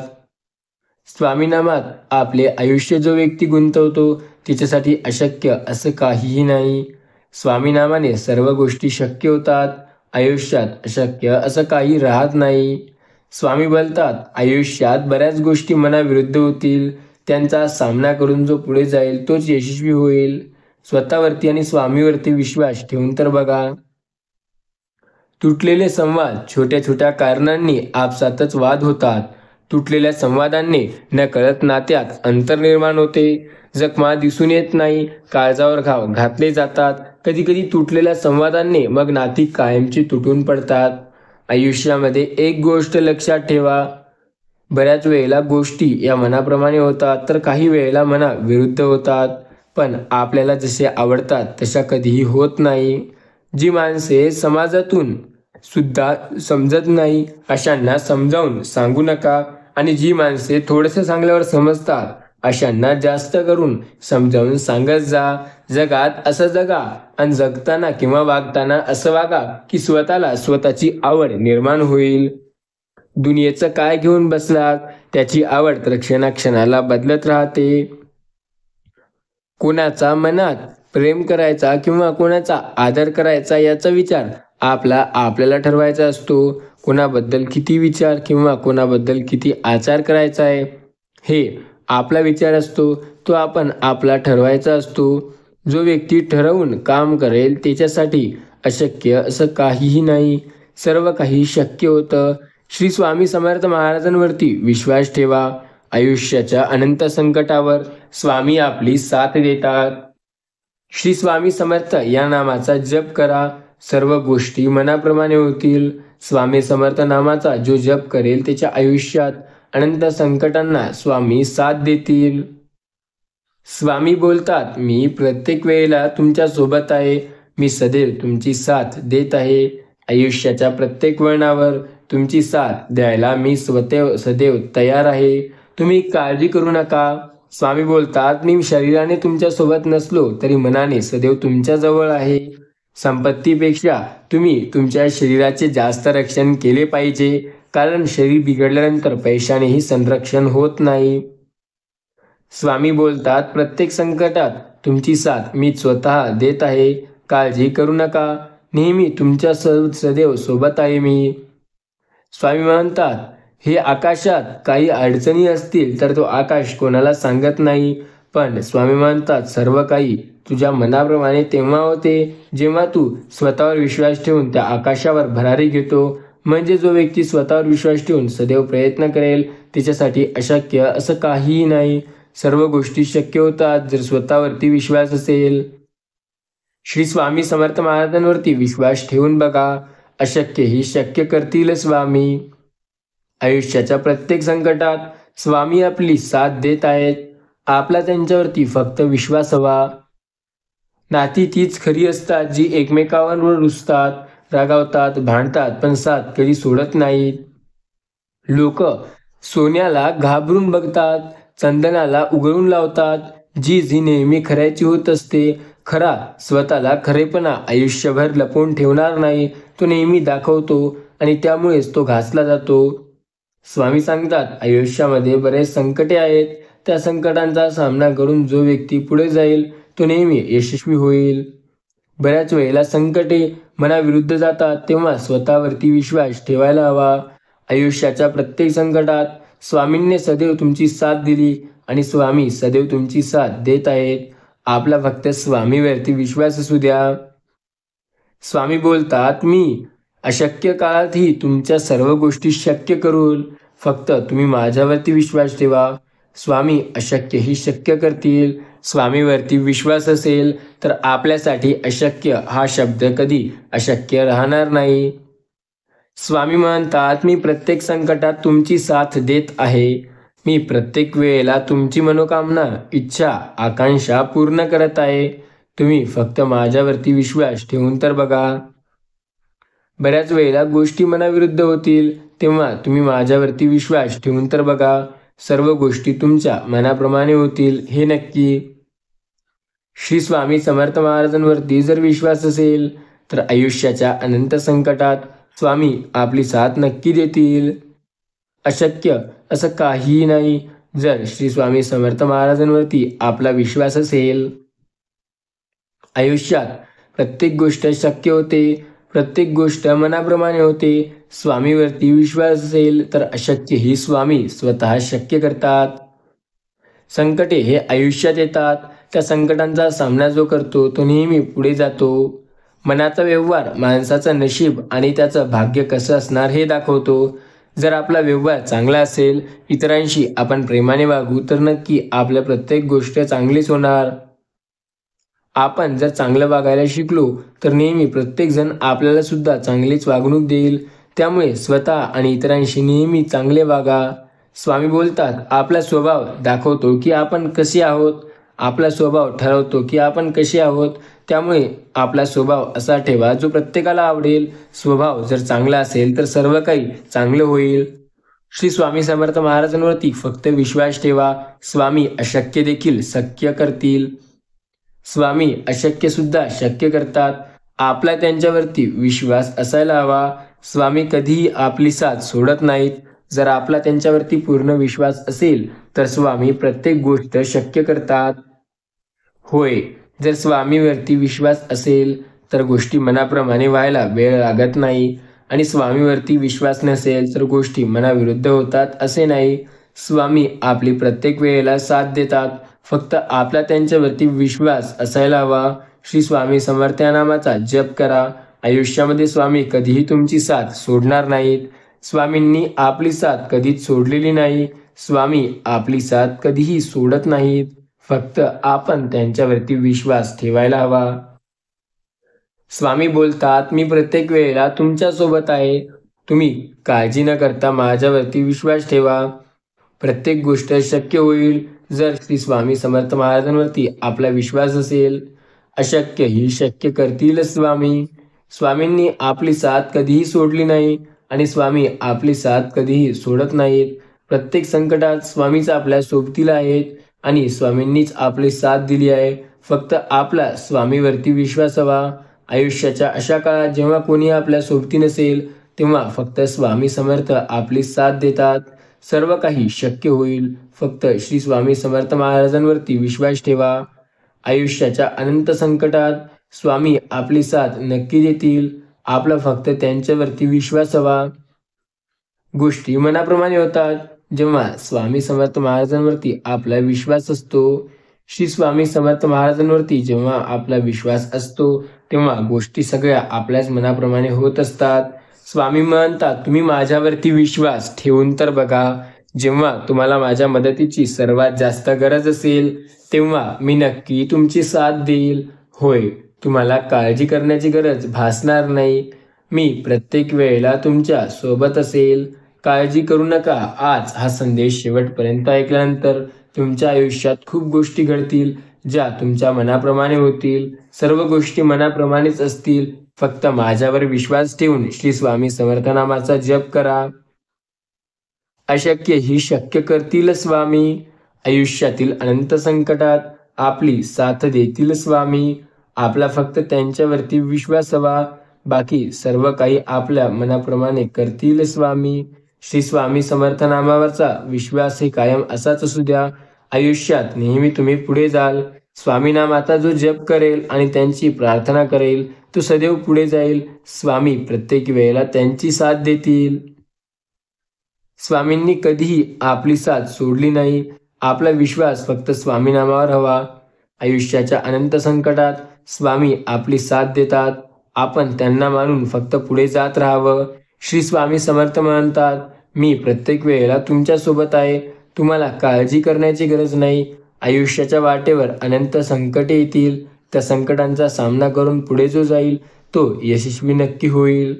स्वामी नामात आपले आयुष्य जो व्यक्ती गुंतवतो तिच्यासाठी अशक्य असं काहीही नाही. स्वामी नामाने सर्व गोष्टी शक्य होतात. आयुष्यात अशक्य असं काही राहत नाही. स्वामी बोलतात, आयुष्यात बऱ्याच गोष्टी मनाविरुद्ध होतील. त्यांचा सामना करून जो पुढे जाईल तोच यशस्वी होईल. स्वतःवरती आणि स्वामीवरती विश्वास ठेवून तर बघा. तुटलेले संवाद छोट्या छोट्या कारणांनी आपसातच वाद होतात. तुटलेल्या संवादांनी नकळत नात्यात अंतर निर्माण होते. जखमा दिसून येत नाही, काळजावर घाव घातले जातात. कधी कधी तुटलेल्या संवादांनी मग नाती कायमची तुटून पडतात. आयुष्यामध्ये एक गोष्ट लक्षात ठेवा, बऱ्याच वेळेला गोष्टी या मनाप्रमाणे होतात तर काही वेळेला मना विरुद्ध होतात. पण आपल्याला जसे आवडतात तशा कधीही होत नाही. जी माणसे समाजातून सुद्धा समजत नाही अशांना समजावून सांगू नका, आणि जी माणसे थोडेसे सांगल्यावर समजतात अशांना जास्त करून समजावून सांगत जा. जगात असं जगा आणि जगताना किंवा वागताना असं वागा की स्वतःला स्वतःची आवड निर्माण होईल. दुनियेचं काय घेऊन बसलात, त्याची आवड तर क्षणाक्षणाला बदलत राहते. कोणाचा मनात प्रेम करायचा किंवा कोणाचा आदर करायचा याचा विचार आपल्याला ठरवायचा असतो. कोणाबद्दल किती विचार किंवा कोणाबद्दल किती आचार करायचा आहे हे आपला विचार असतो. तो आपण आपला ठरवायचा असतो. जो व्यक्ती ठरवून काम करेल त्याच्यासाठी अशक्य असं काहीही नाही. सर्व काही शक्य होतं. श्री स्वामी समर्थ महाराजांवरती विश्वास ठेवा. आयुष्याच्या अनंत संकटावर स्वामी आपली साथ देतात. श्री स्वामी समर्थ या नामाचा जप करा. सर्व गोष्टी मनाप्रमाणे होतील. स्वामी समर्थ नामाचा जो जप करेल त्याच्या आयुष्यात अनंत संकटांना स्वामी साथ देतील. स्वामी बोलतात, मी प्रत्येक वेळेला तुमच्या सोबत आहे. मी सदैव तुमची साथ देत आहे. आयुष्याच्या प्रत्येक वळणावर तुमची साथ द्यायला मी सदैव तयार आहे. तुम्ही काळजी करू नका. स्वामी बोलतात, मी शरीराने तुमच्या सोबत नसलो तरी मनाने सदैव तुमच्या जवळ आहे. संपत्तीपेक्षा तुम्ही तुमच्या शरीराचे जास्त रक्षण केले पाहिजे, कारण शरीर बिघडल्यानंतर पैशानेही संरक्षण होत नाही. स्वामी बोलतात, प्रत्येक संकटात तुमची साथ मी स्वतः देत आहे. काळजी करू नका. नेहमी तुमच्या सदैव सोबत आहे मी. स्वामी म्हणतात, हे आकाशात काही अडचणी असतील तर तो आकाश कोणाला सांगत नाही. पण स्वामी म्हणतात, सर्व काही तुझ्या मनाप्रमाणे तेव्हा होते जेव्हा तू स्वतःवर विश्वास ठेवून त्या आकाशावर भरारी घेतो. म्हणजे जो व्यक्ती स्वतःवर विश्वास ठेवून सदैव प्रयत्न करेल त्याच्यासाठी अशक्य असं काहीही नाही. सर्व गोष्टी शक्य होतात जर स्वतःवरती विश्वास असेल. श्री स्वामी समर्थ महाराजांवरती विश्वास ठेवून बघा. अशक्य ही शक्य करतील स्वामी. आयुष्याच्या प्रत्येक संकटात स्वामी आपली साथ देत आहेत. आपला त्यांच्यावरती फक्त विश्वास हवा. नाती तीच खरी असतात जी एकमेकांवर रुसतात, रागावतात, भांडतात पण साथ कधी सोडत नाहीत. लोक सोन्याला घाबरून बघतात, चंदनाला उघळून लावतात. जी नेहमी खऱ्याची होत असते. खरा स्वतःला खरेपणा आयुष्यभर लपवून ठेवणार नाही. तो नेहमी दाखवतो आणि त्यामुळेच तो घासला जातो. स्वामी सांगतात, आयुष्यामध्ये बरेच संकटे आहेत. त्या संकटांचा सामना करून जो व्यक्ती पुढे जाईल तो नेहमी यशस्वी होईल. बऱ्याच वेळेला संकटे मनाविरुद्ध जातात तेव्हा स्वतःवरती विश्वास ठेवायला हवा. आयुष्याच्या प्रत्येक संकटात स्वामींनी सदैव तुमची साथ दिली आणि स्वामी सदैव तुमची साथ देत आहेत. आपला फक्त स्वामीवरती विश्वास असू द्या. स्वामी बोलतात, मी अशक्य काळातही तुमच्या सर्व गोष्टी शक्य करू. फक्त तुम्ही माझ्यावरती विश्वास ठेवा. स्वामी अशक्य ही शक्य करतील. स्वामीवरती विश्वास असेल तर आपल्यासाठी अशक्य हा शब्द कधी अशक्य राहणार नाही. स्वामी म्हणतात, मी प्रत्येक संकटात तुमची साथ देत आहे. मी प्रत्येक वेळेला तुमची मनोकामना, इच्छा, आकांक्षा पूर्ण करत आहे. तुम्ही फक्त माझ्यावरती विश्वास ठेवून तर बघा. बऱ्याच वेळेला गोष्टी मनाविरुद्ध होतील तेव्हा तुम्ही माझ्यावरती विश्वास ठेवून तर बघा. सर्व गोष्टी तुमच्या मनाप्रमाणे होतील हे नक्की. श्री स्वामी समर्थ महाराजांवरती जर विश्वास असेल तर आयुष्याच्या अनंत संकटात स्वामी आपली साथ नक्की देतील. अशक्य असं काहीही नाही जर श्री स्वामी समर्थ महाराजांवरती आपला विश्वास असेल. आयुष्यात प्रत्येक गोष्ट शक्य होते, प्रत्येक गोष्ट मनाप्रमाणे होते. स्वामीवरती विश्वास असेल तर अशक्य ही स्वामी स्वतः शक्य करतात. संकटे हे आयुष्यात येतात, त्या संकटांचा सामना जो करतो तो नेहमी पुढे जातो. मनाचा व्यवहार माणसाचं नशीब आणि त्याचं भाग्य कसं असणार हे दाखवतो. जर आपला व्यवहार चांगला असेल, इतरांशी आपण प्रेमाने वागू तर नक्की आपल्या प्रत्येक गोष्ट चांगलीच होणार. आपण जर चांगलं वागायला शिकलो तर नेहमी प्रत्येकजण आपल्याला सुद्धा चांगलीच वागणूक देईल. त्यामुळे स्वतः आणि इतरांशी नेहमी चांगले वागा. स्वामी बोलतात, आपला स्वभाव दाखवतो की आपण कसे आहोत. आपला स्वभाव ठरवतो की आपण कसे आहोत. त्यामुळे आपला स्वभाव असा ठेवा जो प्रत्येकाला आवडेल. स्वभाव जर चांगला असेल तर सर्व काही चांगलं होईल. श्री स्वामी समर्थ महाराजांवरती फक्त विश्वास ठेवा. स्वामी अशक्य देखील शक्य करतील. स्वामी अशक्य सुद्धा शक्य करतात. आपला त्यांच्यावरती विश्वास असायला हवा. स्वामी कधीही आपली साथ सोडत नाहीत. जर आपला त्यांच्यावरती पूर्ण विश्वास असेल तर स्वामी प्रत्येक गोष्ट शक्य करतात. होय, जर स्वामीवरती विश्वास असेल तर गोष्टी मनाप्रमाणे व्हायला वेळ लागत नाही आणि स्वामीवरती विश्वास नसेल तर गोष्टी मनाविरुद्ध होतात असे नाही. स्वामी आपली प्रत्येक वेळेला साथ देतात. फक्त आपला त्यांच्यावरती विश्वास असायला हवा. श्री स्वामी समर्थ या नामाचा जप करा. आयुष्यामध्ये स्वामी कधीही तुमची साथ सोडणार नाहीत. स्वामींनी आपली साथ कधीच सोडलेली नाही. स्वामी आपली साथ कधीही सोडत नाहीत. फक्त आपण त्यांच्यावरती विश्वास ठेवायला हवा. स्वामी बोलतात, मी प्रत्येक वेळेला तुमच्या सोबत आहे. तुम्ही काळजी न करता माझ्यावरती विश्वास ठेवा. प्रत्येक गोष्ट शक्य होईल जर श्री स्वामी समर्थ महाराजांवरती आपला विश्वास असेल. अशक्य ही शक्य करतील स्वामी. स्वामींनी आपली साथ कधीही सोडली नाही आणि स्वामी आपली साथ कधीही सोडत नाहीत. प्रत्येक संकटात स्वामीच आपल्या सोबतीला आहेत आणि स्वामींनीच आपली साथ दिली आहे. फक्त आपला स्वामीवरती विश्वास हवा. आयुष्याच्या अशा काळात जेव्हा कोणी आपल्या सोबती नसेल तेव्हा फक्त स्वामी समर्थ आपली साथ देतात. सर्व काही शक्य होईल. फक्त श्री स्वामी समर्थ महाराजांवरती विश्वास ठेवा. आयुष्याच्या अनंत संकटात स्वामी आपली साथ नक्की देतील. आपला फक्त त्यांच्यावरती विश्वास हवा. गोष्टी मनाप्रमाणे होतात जेव्हा स्वामी समर्थ महाराजांवरती आपला विश्वास असतो. श्री स्वामी समर्थ महाराजांवरती जेव्हा आपला विश्वास असतो तेव्हा गोष्टी सगळ्या आपल्याच मनाप्रमाणे होत असतात. स्वामी म्हणतात, तुम्ही माझ्यावरती विश्वास ठेवून तर बघा. जेव्हा तुम्हाला माझ्या मदतीची सर्वात जास्त गरज असेल तेव्हा मी नक्की तुमची साथ देईल. होय, तुम्हाला काळजी करण्याची गरज भासणार नाही. मी प्रत्येक वेळेला तुमच्या सोबत असेल. काळजी करू नका. आज हा संदेश शेवटपर्यंत ऐकल्यानंतर तुमच्या आयुष्यात खूप गोष्टी घडतील ज्या तुमच्या मनाप्रमाणे होतील. सर्व गोष्टी मनाप्रमाणेच असतील. फक्त माझ्यावर विश्वास ठेवून श्री स्वामी समर्थ नामाचा जप करा. अशक्य ही शक्य करतील स्वामी. आयुष्यातील अनंत संकटात आपली साथ देतील स्वामी. आपला फक्त त्यांच्यावरती विश्वास हवा. बाकी सर्व काही आपल्या मनाप्रमाणे करतील स्वामी. श्री स्वामी समर्थ नामावरचा विश्वास हे कायम असाच असू द्या. आयुष्यात नेहमी तुम्ही पुढे जाल. स्वामी नामाचा जो जप करेल आणि त्यांची प्रार्थना करेल तो सदैव पुढे जाईल. स्वामी प्रत्येक वेळेला त्यांची साथ देतील. स्वामींनी कधीही आपली साथ सोडली नाही. आपला विश्वास फक्त स्वामी नामावर हवा. आयुष्याच्या अनंत संकटात स्वामी आपली साथ देतात. आपण त्यांना मानून फक्त पुढे जात राहावं. श्री स्वामी समर्थ म्हणतात, मी प्रत्येक वेळेला तुमच्या सोबत आहे. तुम्हाला काळजी करण्याची गरज नाही. आयुष्याच्या वाटेवर अनंत संकटे येतील. त्या संकटांचा सामना करून पुढे जो जाईल तो यशस्वी नक्की होईल.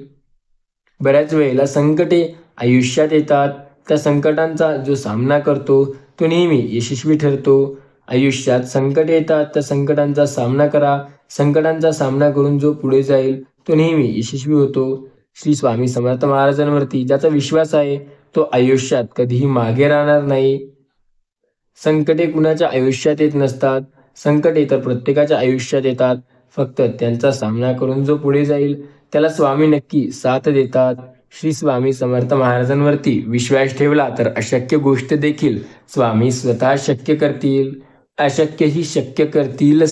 बऱ्याच वेळेला संकटे आयुष्यात येतात. त्या संकटांचा जो सामना करतो तो नेहमी यशस्वी ठरतो. आयुष्यात संकट येतात, त्या संकटांचा सामना करा. संकटांचा सामना करून जो पुढे जाईल तो नेहमी यशस्वी होतो. श्री स्वामी समर्थ महाराजांवरती ज्याचा विश्वास आहे तो आयुष्यात कधीही मागे राहणार नाही. संकटे कुणाच्या आयुष्यात येत नसतात. संकटे तर प्रत्येकाच्या आयुष्यात येतात. फक्त त्यांचा सामना करून जो पुढे जाईल त्याला स्वामी नक्की साथ देतात. श्री स्वामी समर्थ महाराजांवरती विश्वास ठेवला तर अशक्य गोष्ट देखील स्वामी स्वतः शक्य करतील. अशक्य ही शक्य करतील.